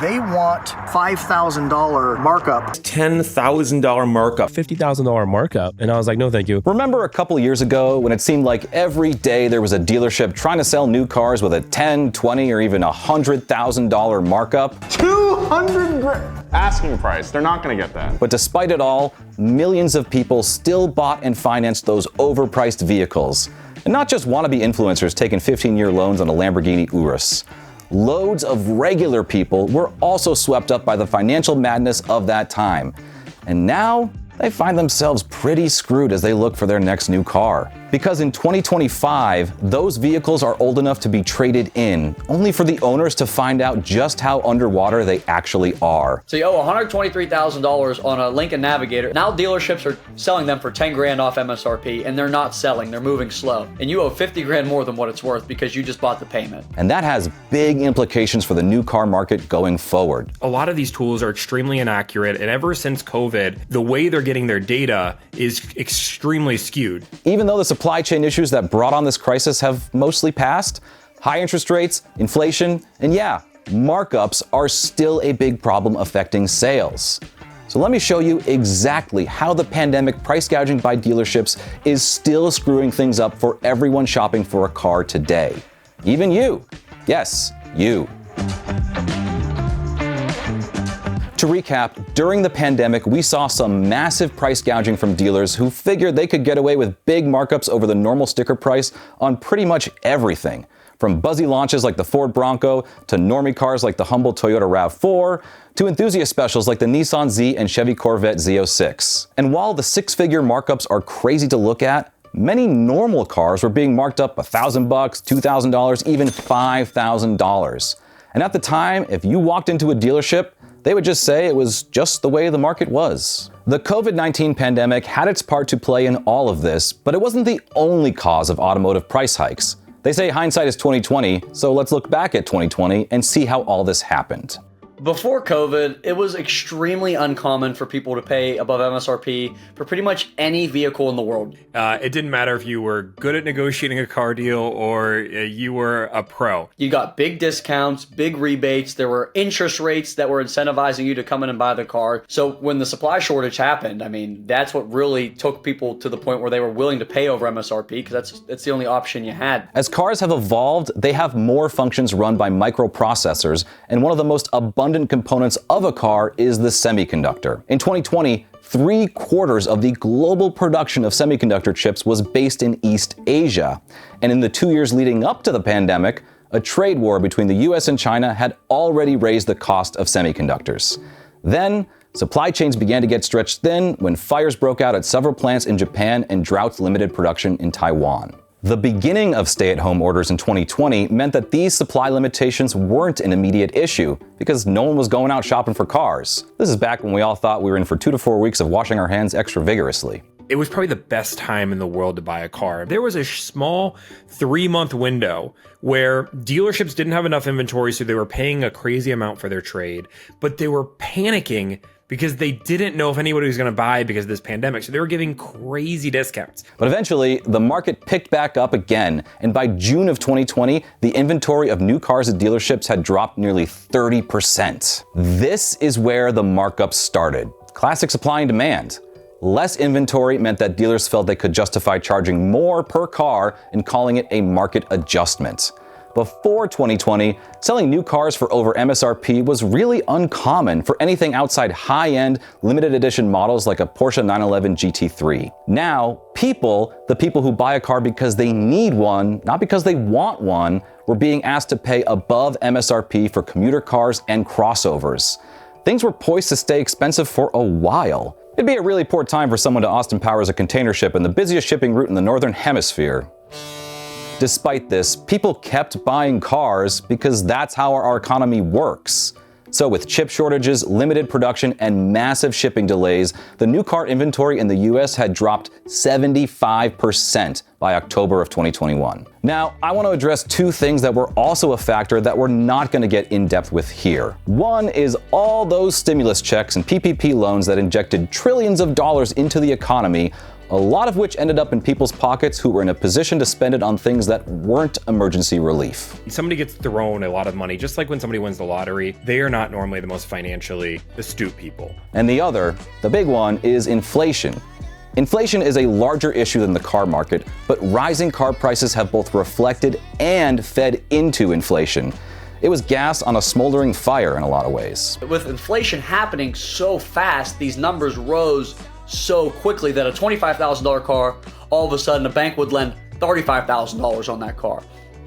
They want $5,000 markup. $10,000 markup. $50,000 markup. And I was like, no, thank you. Remember a couple years ago when it seemed like every day there was a dealership trying to sell new cars with a $10, $20, or even $100,000 markup? 200 grand. Asking price, they're not gonna get that. But despite it all, millions of people still bought and financed those overpriced vehicles. And not just wannabe influencers taking 15-year loans on a Lamborghini Urus. Loads of regular people were also swept up by the financial madness of that time. And now they find themselves pretty screwed as they look for their next new car. Because in 2025, those vehicles are old enough to be traded in, only for the owners to find out just how underwater they actually are. So you owe $123,000 on a Lincoln Navigator. Now dealerships are selling them for 10 grand off MSRP, and they're not selling, they're moving slow. And you owe 50 grand more than what it's worth because you just bought the payment. And that has big implications for the new car market going forward. A lot of these tools are extremely inaccurate, and ever since COVID, the way they're getting their data is extremely skewed. Even though the supply chain issues that brought on this crisis have mostly passed, high interest rates, inflation, and yeah, markups are still a big problem affecting sales. So let me show you exactly how the pandemic price gouging by dealerships is still screwing things up for everyone shopping for a car today. Even you. Yes, you. To recap, during the pandemic, we saw some massive price gouging from dealers who figured they could get away with big markups over the normal sticker price on pretty much everything. From buzzy launches like the Ford Bronco, to normie cars like the humble Toyota RAV4, to enthusiast specials like the Nissan Z and Chevy Corvette Z06. And while the six-figure markups are crazy to look at, many normal cars were being marked up $1,000, $2,000, even $5,000. And at the time, if you walked into a dealership, they would just say it was just the way the market was. The COVID-19 pandemic had its part to play in all of this, but it wasn't the only cause of automotive price hikes. They say hindsight is 20/20, so let's look back at 2020 and see how all this happened. Before COVID, it was extremely uncommon for people to pay above MSRP for pretty much any vehicle in the world. It didn't matter if you were good at negotiating a car deal or you were a pro. You got big discounts, big rebates. There were interest rates that were incentivizing you to come in and buy the car. So when the supply shortage happened, I mean, that's what really took people to the point where they were willing to pay over MSRP because that's the only option you had. As cars have evolved, they have more functions run by microprocessors, and one of the most abundant components of a car is the semiconductor. In 2020, 3/4 of the global production of semiconductor chips was based in East Asia. And in the 2 years leading up to the pandemic, a trade war between the US and China had already raised the cost of semiconductors. Then, supply chains began to get stretched thin when fires broke out at several plants in Japan and droughts limited production in Taiwan. The beginning of stay-at-home orders in 2020 meant that these supply limitations weren't an immediate issue because no one was going out shopping for cars. This is back when we all thought we were in for 2 to 4 weeks of washing our hands extra vigorously. It was probably the best time in the world to buy a car. There was a small 3-month window where dealerships didn't have enough inventory, so they were paying a crazy amount for their trade, but they were panicking because they didn't know if anybody was going to buy because of this pandemic. So they were giving crazy discounts. But eventually, the market picked back up again. And by June of 2020, the inventory of new cars at dealerships had dropped nearly 30%. This is where the markups started. Classic supply and demand. Less inventory meant that dealers felt they could justify charging more per car and calling it a market adjustment. Before 2020, selling new cars for over MSRP was really uncommon for anything outside high-end, limited edition models like a Porsche 911 GT3. Now, the people who buy a car because they need one, not because they want one, were being asked to pay above MSRP for commuter cars and crossovers. Things were poised to stay expensive for a while. It'd be a really poor time for someone to Austin Powers a container ship in the busiest shipping route in the Northern Hemisphere. Despite this, people kept buying cars because that's how our economy works. So with chip shortages, limited production, and massive shipping delays, the new car inventory in the US had dropped 75% by October of 2021. Now, I want to address two things that were also a factor that we're not going to get in depth with here. One is all those stimulus checks and PPP loans that injected trillions of dollars into the economy, a lot of which ended up in people's pockets who were in a position to spend it on things that weren't emergency relief. Somebody gets thrown a lot of money, just like when somebody wins the lottery. They are not normally the most financially astute people. And the other, the big one, is inflation. Inflation is a larger issue than the car market, but rising car prices have both reflected and fed into inflation. It was gas on a smoldering fire in a lot of ways. With inflation happening so fast, these numbers rose so quickly that a $25,000 car, all of a sudden a bank would lend $35,000 on that car.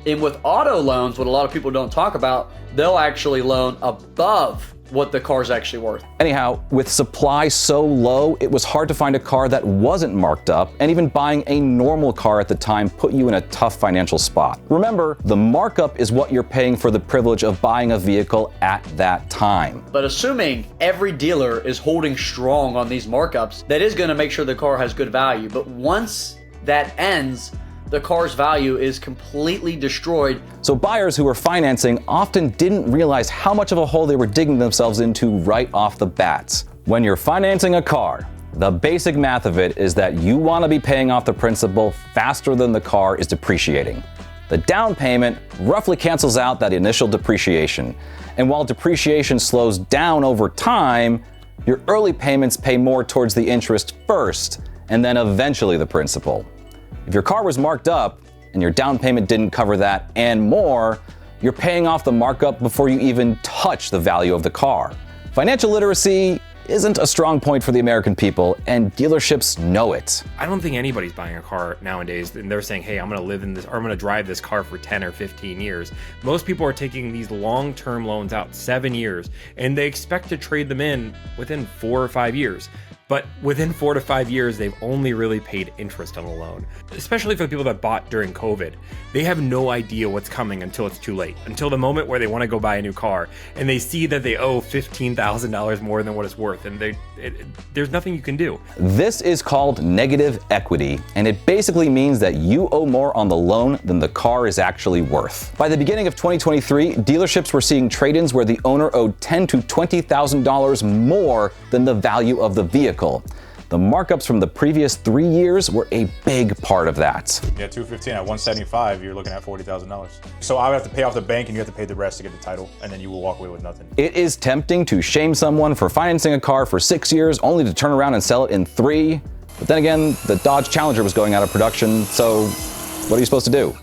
And with auto loans, what a lot of people don't talk about, they'll actually loan above what the car's actually worth. Anyhow, with supply so low, it was hard to find a car that wasn't marked up, and even buying a normal car at the time put you in a tough financial spot. Remember, the markup is what you're paying for the privilege of buying a vehicle at that time. But assuming every dealer is holding strong on these markups, that is going to make sure the car has good value. But once that ends, the car's value is completely destroyed. So buyers who were financing often didn't realize how much of a hole they were digging themselves into right off the bat. When you're financing a car, the basic math of it is that you want to be paying off the principal faster than the car is depreciating. The down payment roughly cancels out that initial depreciation. And while depreciation slows down over time, your early payments pay more towards the interest first, and then eventually the principal. If your car was marked up and your down payment didn't cover that and more, you're paying off the markup before you even touch the value of the car. Financial literacy isn't a strong point for the American people, and dealerships know it. I don't think anybody's buying a car nowadays and they're saying, hey, I'm going to live in this, or I'm going to drive this car for 10 or 15 years. Most people are taking these long-term loans out 7 years, and they expect to trade them in within 4 or 5 years. But within 4 to 5 years, they've only really paid interest on the loan. Especially for the people that bought during COVID. They have no idea what's coming until it's too late. Until the moment where they want to go buy a new car and they see that they owe $15,000 more than what it's worth, and there's nothing you can do. This is called negative equity, and it basically means that you owe more on the loan than the car is actually worth. By the beginning of 2023, dealerships were seeing trade-ins where the owner owed $10,000 to $20,000 more than the value of the vehicle. The markups from the previous 3 years were a big part of that. Yeah, 215 at 175, you're looking at $40,000. So I would have to pay off the bank and you have to pay the rest to get the title, and then you will walk away with nothing. It is tempting to shame someone for financing a car for 6 years only to turn around and sell it in 3. But then again, the Dodge Challenger was going out of production, so what are you supposed to do?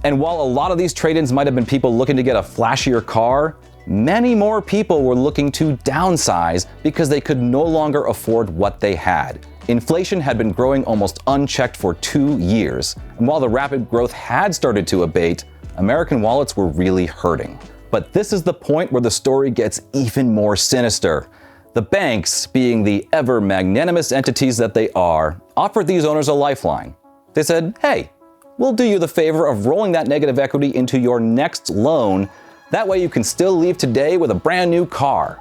And while a lot of these trade-ins might have been people looking to get a flashier car, many more people were looking to downsize because they could no longer afford what they had. Inflation had been growing almost unchecked for 2 years, and while the rapid growth had started to abate, American wallets were really hurting. But this is the point where the story gets even more sinister. The banks, being the ever magnanimous entities that they are, offered these owners a lifeline. They said, hey, we'll do you the favor of rolling that negative equity into your next loan. That way you can still leave today with a brand new car.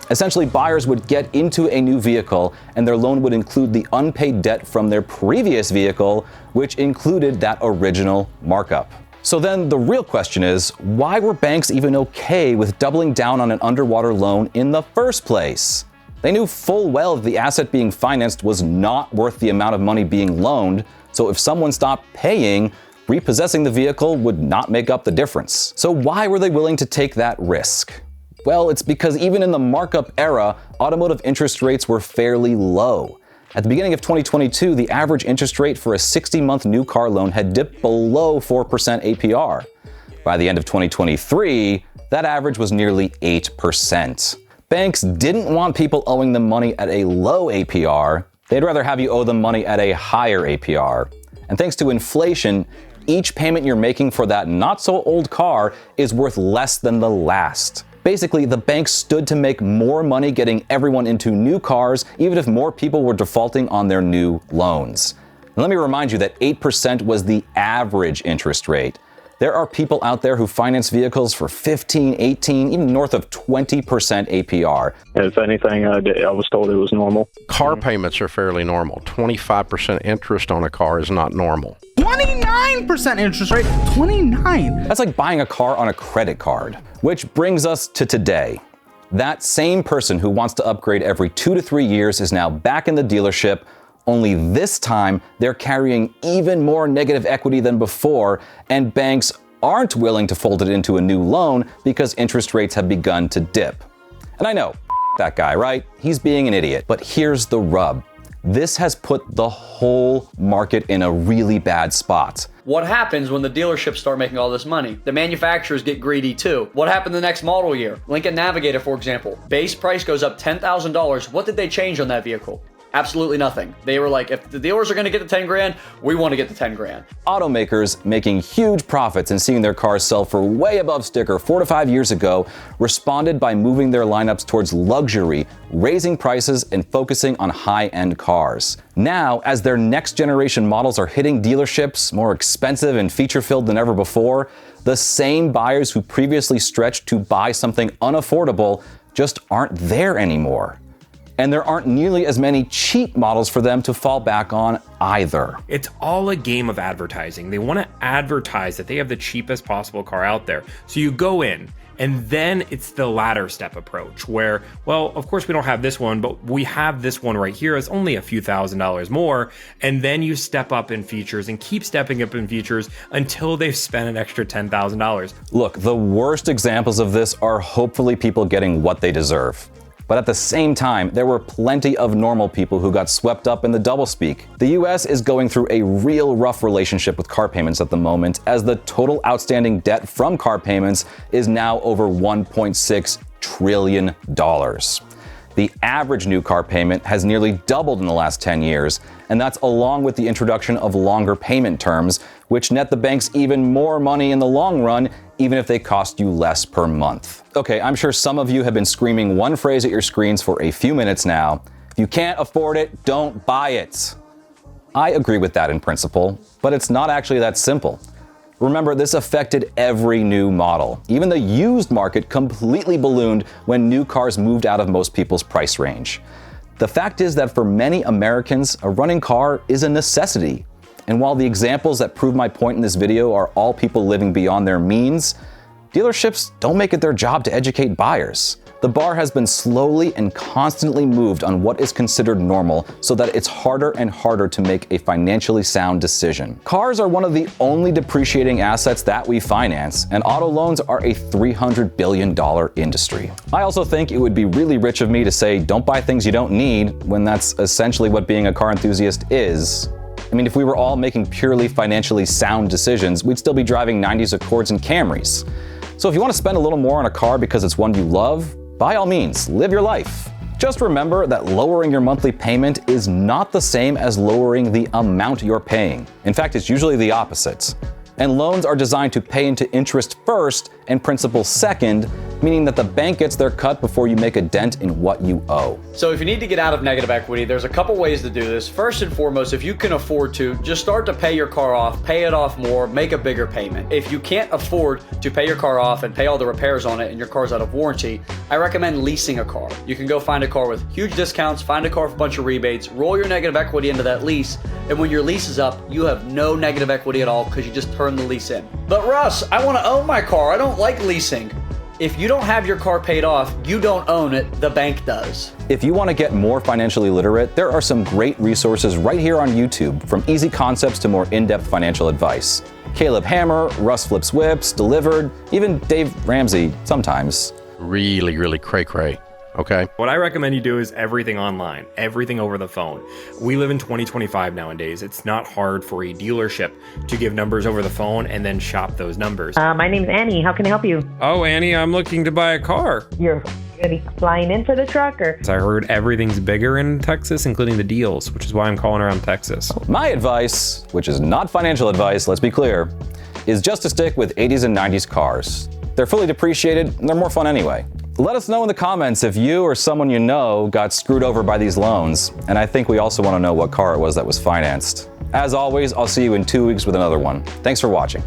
Essentially, buyers would get into a new vehicle and their loan would include the unpaid debt from their previous vehicle, which included that original markup. So then the real question is, why were banks even okay with doubling down on an underwater loan in the first place? They knew full well that the asset being financed was not worth the amount of money being loaned, so if someone stopped paying, repossessing the vehicle would not make up the difference. So why were they willing to take that risk? Well, it's because even in the markup era, automotive interest rates were fairly low. At the beginning of 2022, the average interest rate for a 60-month new car loan had dipped below 4% APR. By the end of 2023, that average was nearly 8%. Banks didn't want people owing them money at a low APR. They'd rather have you owe them money at a higher APR. And thanks to inflation, each payment you're making for that not-so-old car is worth less than the last. Basically, the banks stood to make more money getting everyone into new cars, even if more people were defaulting on their new loans. And let me remind you that 8% was the average interest rate. There are people out there who finance vehicles for 15, 18, even north of 20% APR. If anything, I was told it was normal. Car payments are fairly normal. 25% interest on a car is not normal. 29% interest rate, 29. That's like buying a car on a credit card. Which brings us to today. That same person who wants to upgrade every 2 to 3 years is now back in the dealership, only this time they're carrying even more negative equity than before, and banks aren't willing to fold it into a new loan because interest rates have begun to dip. And I know, that guy, right? He's being an idiot. But here's the rub. This has put the whole market in a really bad spot. What happens when the dealerships start making all this money? The manufacturers get greedy too. What happened the next model year? Lincoln Navigator, for example. Base price goes up $10,000. What did they change on that vehicle? Absolutely nothing. They were like, if the dealers are going to get the 10 grand, we want to get the 10 grand. Automakers making huge profits and seeing their cars sell for way above sticker 4 to 5 years ago responded by moving their lineups towards luxury, raising prices and focusing on high-end cars. Now, as their next generation models are hitting dealerships, more expensive and feature-filled than ever before, the same buyers who previously stretched to buy something unaffordable just aren't there anymore. And there aren't nearly as many cheap models for them to fall back on either. It's all a game of advertising. They want to advertise that they have the cheapest possible car out there. So you go in, and then it's the ladder step approach where, well, of course we don't have this one, but we have this one right here. It's only a few $1,000s more. And then you step up in features and keep stepping up in features until they've spent an extra $10,000. Look, the worst examples of this are hopefully people getting what they deserve. But at the same time, there were plenty of normal people who got swept up in the doublespeak. The US is going through a real rough relationship with car payments at the moment, as the total outstanding debt from car payments is now over $1.6 trillion. The average new car payment has nearly doubled in the last 10 years, and that's along with the introduction of longer payment terms, which net the banks even more money in the long run, even if they cost you less per month. Okay, I'm sure some of you have been screaming one phrase at your screens for a few minutes now. If you can't afford it, don't buy it. I agree with that in principle, but it's not actually that simple. Remember, this affected every new model. Even the used market completely ballooned when new cars moved out of most people's price range. The fact is that for many Americans, a running car is a necessity. And while the examples that prove my point in this video are all people living beyond their means, dealerships don't make it their job to educate buyers. The bar has been slowly and constantly moved on what is considered normal so that it's harder and harder to make a financially sound decision. Cars are one of the only depreciating assets that we finance, and auto loans are a $300 billion industry. I also think it would be really rich of me to say don't buy things you don't need when that's essentially what being a car enthusiast is. I mean, if we were all making purely financially sound decisions, we'd still be driving 90s Accords and Camrys. So if you want to spend a little more on a car because it's one you love, by all means, live your life. Just remember that lowering your monthly payment is not the same as lowering the amount you're paying. In fact, it's usually the opposite. And loans are designed to pay into interest first and principal second, meaning that the bank gets their cut before you make a dent in what you owe. So if you need to get out of negative equity, there's a couple ways to do this. First and foremost, if you can afford to, just start to pay your car off, pay it off more, make a bigger payment. If you can't afford to pay your car off and pay all the repairs on it and your car's out of warranty, I recommend leasing a car. You can go find a car with huge discounts, find a car with a bunch of rebates, roll your negative equity into that lease, and when your lease is up, you have no negative equity at all because you just turn the lease in. But Russ, I want to own my car. I don't like leasing. If you don't have your car paid off, you don't own it, the bank does. If you want to get more financially literate, there are some great resources right here on YouTube, from easy concepts to more in-depth financial advice. Caleb Hammer, Russ Flips Whips, Delivered, even Dave Ramsey sometimes. Really, really cray-cray. Okay. What I recommend you do is everything online, everything over the phone. We live in 2025 nowadays. It's not hard for a dealership to give numbers over the phone and then shop those numbers. My name's Annie. How can I help you? Oh, Annie, I'm looking to buy a car. You're going to be flying in for the truck, or? I heard everything's bigger in Texas, including the deals, which is why I'm calling around Texas. My advice, which is not financial advice, let's be clear, is just to stick with 80s and 90s cars. They're fully depreciated and they're more fun anyway. Let us know in the comments if you or someone you know got screwed over by these loans, and I think we also want to know what car it was that was financed. As always, I'll see you in 2 weeks with another one. Thanks for watching.